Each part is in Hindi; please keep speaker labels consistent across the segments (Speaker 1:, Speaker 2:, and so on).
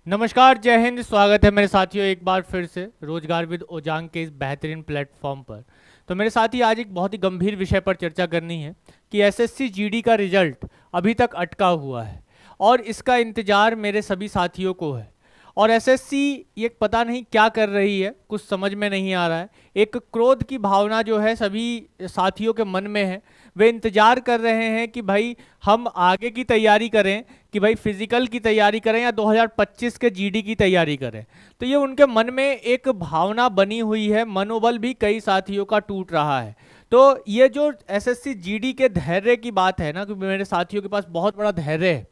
Speaker 1: नमस्कार, जय हिंद। स्वागत है मेरे साथियों एक बार फिर से रोजगार विद ओजांग के इस बेहतरीन प्लेटफॉर्म पर। तो मेरे साथी आज एक बहुत ही गंभीर विषय पर चर्चा करनी है कि एसएससी जीडी का रिजल्ट अभी तक अटका हुआ है और इसका इंतजार मेरे सभी साथियों को है। और एसएससी ये पता नहीं क्या कर रही है, कुछ समझ में नहीं आ रहा है। एक क्रोध की भावना जो है सभी साथियों के मन में है। वे इंतजार कर रहे हैं कि भाई हम आगे की तैयारी करें, कि भाई फिजिकल की तैयारी करें या 2025 के जीडी की तैयारी करें। तो ये उनके मन में एक भावना बनी हुई है, मनोबल भी कई साथियों का टूट रहा है। तो ये जो एसएससी जीडी के धैर्य की बात है ना, कि मेरे साथियों के पास बहुत बड़ा धैर्य है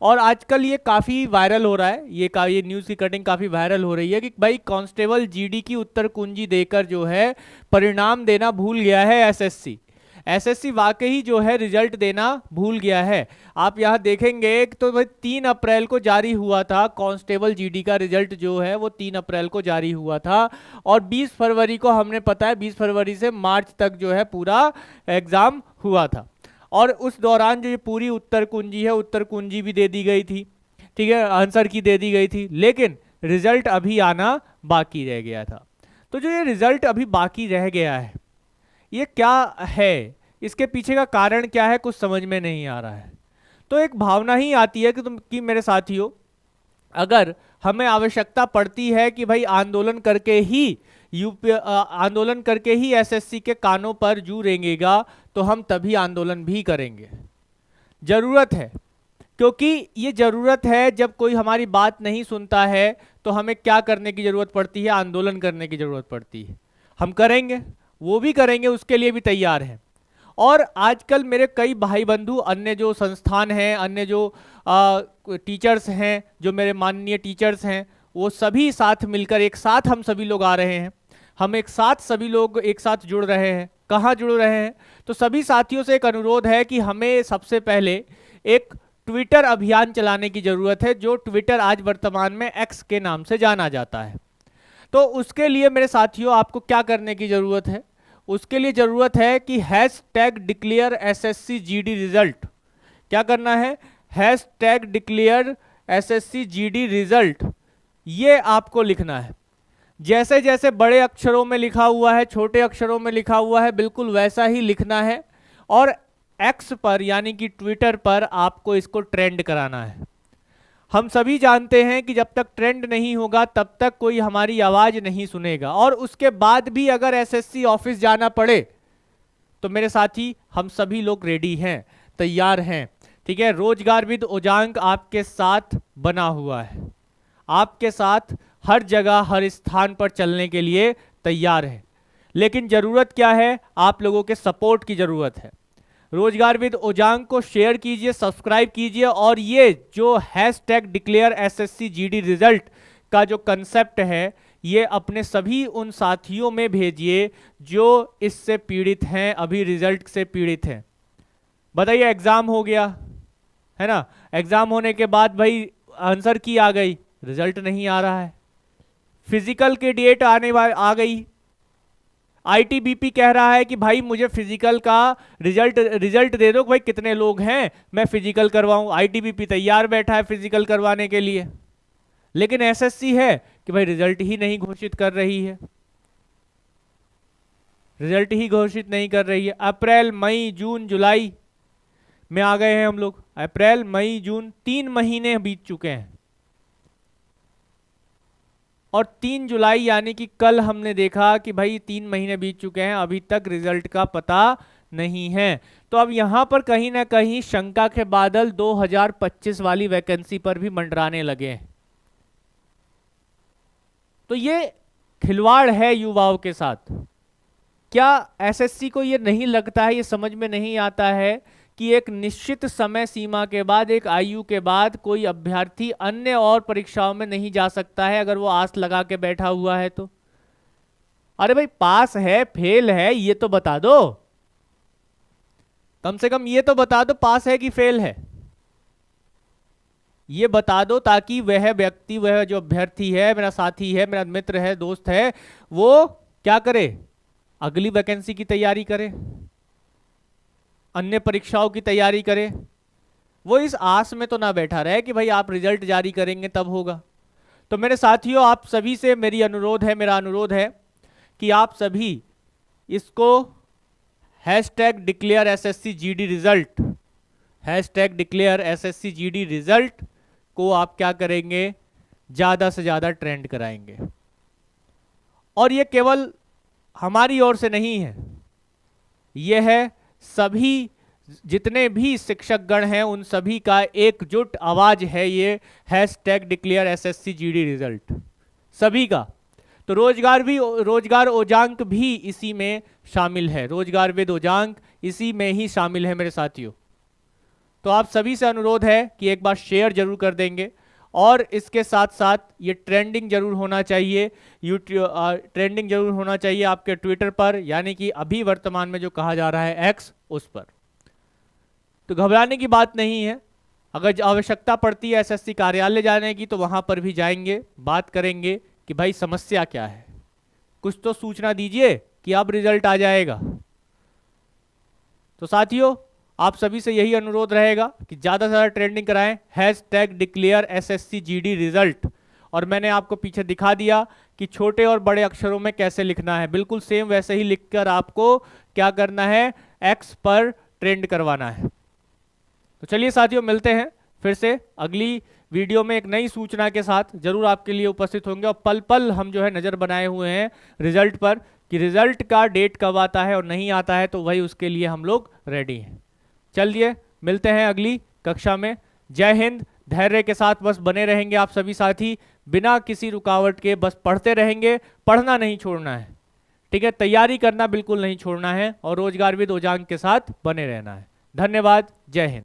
Speaker 1: और आजकल ये काफ़ी वायरल हो रहा है। ये न्यूज़ की कटिंग काफ़ी वायरल हो रही है कि भाई कांस्टेबल जीडी की उत्तर कुंजी देकर जो है परिणाम देना भूल गया है एसएससी। एसएससी वाकई जो है रिजल्ट देना भूल गया है। आप यहाँ देखेंगे तो भाई 3 अप्रैल को जारी हुआ था कांस्टेबल जीडी का रिजल्ट, जो है वो 3 अप्रैल को जारी हुआ था और 20 फरवरी को हमने पता है 20 फरवरी से मार्च तक जो है पूरा एग्ज़ाम हुआ था। और उस दौरान जो ये पूरी उत्तर कुंजी है, उत्तर कुंजी भी दे दी गई थी, ठीक है, आंसर की दे दी गई थी, लेकिन रिजल्ट अभी आना बाकी रह गया था। तो जो ये रिजल्ट अभी बाकी रह गया है, ये क्या है, इसके पीछे का कारण क्या है, कुछ समझ में नहीं आ रहा है। तो एक भावना ही आती है कि मेरे साथियों, अगर हमें आवश्यकता पड़ती है कि भाई आंदोलन करके ही एसएससी के कानों पर जू रेंगेगा, तो हम तभी आंदोलन भी करेंगे। जरूरत है, क्योंकि ये जरूरत है। जब कोई हमारी बात नहीं सुनता है तो हमें क्या करने की जरूरत पड़ती है? आंदोलन करने की जरूरत पड़ती है। हम करेंगे, वो भी करेंगे, उसके लिए भी तैयार हैं। और आजकल मेरे कई भाई बंधु, अन्य जो संस्थान हैं, अन्य जो टीचर्स हैं, जो मेरे माननीय टीचर्स हैं, वो सभी साथ मिलकर एक साथ हम सभी लोग आ रहे हैं। हम एक साथ सभी लोग एक साथ जुड़ रहे हैं। कहाँ जुड़ रहे हैं? तो सभी साथियों से एक अनुरोध है कि हमें सबसे पहले एक ट्विटर अभियान चलाने की जरूरत है, जो ट्विटर आज वर्तमान में एक्स के नाम से जाना जाता है। तो उसके लिए मेरे साथियों आपको क्या करने की जरूरत है? उसके लिए जरूरत है कि hashtag declare SSC GD result. क्या करना है? Hashtag declare SSC GD result, ये आपको लिखना है। जैसे जैसे बड़े अक्षरों में लिखा हुआ है, छोटे अक्षरों में लिखा हुआ है, बिल्कुल वैसा ही लिखना है। और एक्स पर यानी कि ट्विटर पर आपको इसको ट्रेंड कराना है। हम सभी जानते हैं कि जब तक ट्रेंड नहीं होगा तब तक कोई हमारी आवाज नहीं सुनेगा। और उसके बाद भी अगर एसएससी ऑफिस जाना पड़े तो मेरे साथी हम सभी लोग रेडी हैं, तैयार हैं, ठीक है। रोजगार विद ओजांग आपके साथ बना हुआ है, आपके साथ हर जगह हर स्थान पर चलने के लिए तैयार है। लेकिन जरूरत क्या है? आप लोगों के सपोर्ट की जरूरत है। रोजगार विद ओजांग को शेयर कीजिए, सब्सक्राइब कीजिए और ये जो hashtag declare SSC GD result का जो कंसेप्ट है, ये अपने सभी उन साथियों में भेजिए जो इससे पीड़ित हैं, अभी रिजल्ट से पीड़ित हैं। बताइए, एग्जाम हो गया है ना, एग्जाम होने के बाद भाई आंसर की आ गई, रिजल्ट नहीं आ रहा है। फिजिकल की डेट आ गई, आईटीबीपी कह रहा है कि भाई मुझे फिजिकल का रिजल्ट दे दो, भाई कितने लोग हैं, मैं फिजिकल करवाऊं। आईटीबीपी तैयार बैठा है फिजिकल करवाने के लिए, लेकिन एसएससी है कि भाई रिजल्ट ही नहीं घोषित कर रही है, रिजल्ट ही घोषित नहीं कर रही है। अप्रैल मई जून जुलाई में आ गए हैं हम लोग, अप्रैल मई जून 3 महीने बीत चुके हैं। और 3 जुलाई यानी कि कल हमने देखा कि भाई 3 महीने बीत चुके हैं, अभी तक रिजल्ट का पता नहीं है। तो अब यहां पर कहीं ना कहीं शंका के बादल 2025 वाली वैकेंसी पर भी मंडराने लगे हैं। तो ये खिलवाड़ है युवाओं के साथ। क्या एसएससी को ये नहीं लगता है, ये समझ में नहीं आता है कि एक निश्चित समय सीमा के बाद, एक आयु के बाद कोई अभ्यर्थी अन्य और परीक्षाओं में नहीं जा सकता है अगर वो आस लगा के बैठा हुआ है तो? अरे भाई, पास है फेल है ये तो बता दो, कम से कम ये तो बता दो पास है कि फेल है, ये बता दो, ताकि वह व्यक्ति, वह जो अभ्यर्थी है, मेरा साथी है, मेरा मित्र है, दोस्त है, वो क्या करे? अगली वैकेंसी की तैयारी करे, अन्य परीक्षाओं की तैयारी करे। वो इस आस में तो ना बैठा रहे कि भाई आप रिजल्ट जारी करेंगे तब होगा। तो मेरे साथियों, आप सभी से मेरा अनुरोध है कि आप सभी इसको #declare SSC GD result, #declare SSC GD result को आप क्या करेंगे, ज़्यादा से ज़्यादा ट्रेंड कराएंगे। और ये केवल हमारी ओर से नहीं है, यह है सभी जितने भी शिक्षकगण हैं उन सभी का एकजुट आवाज है ये #declare SSC GD रिजल्ट, सभी का। तो रोजगार ओजांक भी इसी में शामिल है, रोजगार विद ओजांक इसी में ही शामिल है मेरे साथियों। तो आप सभी से अनुरोध है कि एक बार शेयर जरूर कर देंगे, और इसके साथ साथ ये ट्रेंडिंग जरूर होना चाहिए, ट्रेंडिंग जरूर होना चाहिए आपके ट्विटर पर, यानी कि अभी वर्तमान में जो कहा जा रहा है एक्स, उस पर। तो घबराने की बात नहीं है, अगर आवश्यकता पड़ती है एसएससी कार्यालय जाने की तो वहां पर भी जाएंगे, बात करेंगे कि भाई समस्या क्या है, कुछ तो सूचना दीजिए कि अब रिजल्ट आ जाएगा। तो साथियों, आप सभी से यही अनुरोध रहेगा कि ज़्यादा से ज़्यादा ट्रेंडिंग कराएं, #declare SSC GD रिजल्ट। और मैंने आपको पीछे दिखा दिया कि छोटे और बड़े अक्षरों में कैसे लिखना है, बिल्कुल सेम वैसे ही लिखकर आपको क्या करना है, एक्स पर ट्रेंड करवाना है। तो चलिए साथियों, मिलते हैं फिर से अगली वीडियो में एक नई सूचना के साथ, जरूर आपके लिए उपस्थित होंगे। और पल पल हम जो है नज़र बनाए हुए हैं रिजल्ट पर कि रिजल्ट का डेट कब आता है और नहीं आता है, तो वही उसके लिए हम लोग रेडी हैं। चलिए मिलते हैं अगली कक्षा में। जय हिंद। धैर्य के साथ बस बने रहेंगे आप सभी साथी, बिना किसी रुकावट के बस पढ़ते रहेंगे, पढ़ना नहीं छोड़ना है, ठीक है, तैयारी करना बिल्कुल नहीं छोड़ना है, और रोजगार विद ओजांक के साथ बने रहना है। धन्यवाद। जय हिंद।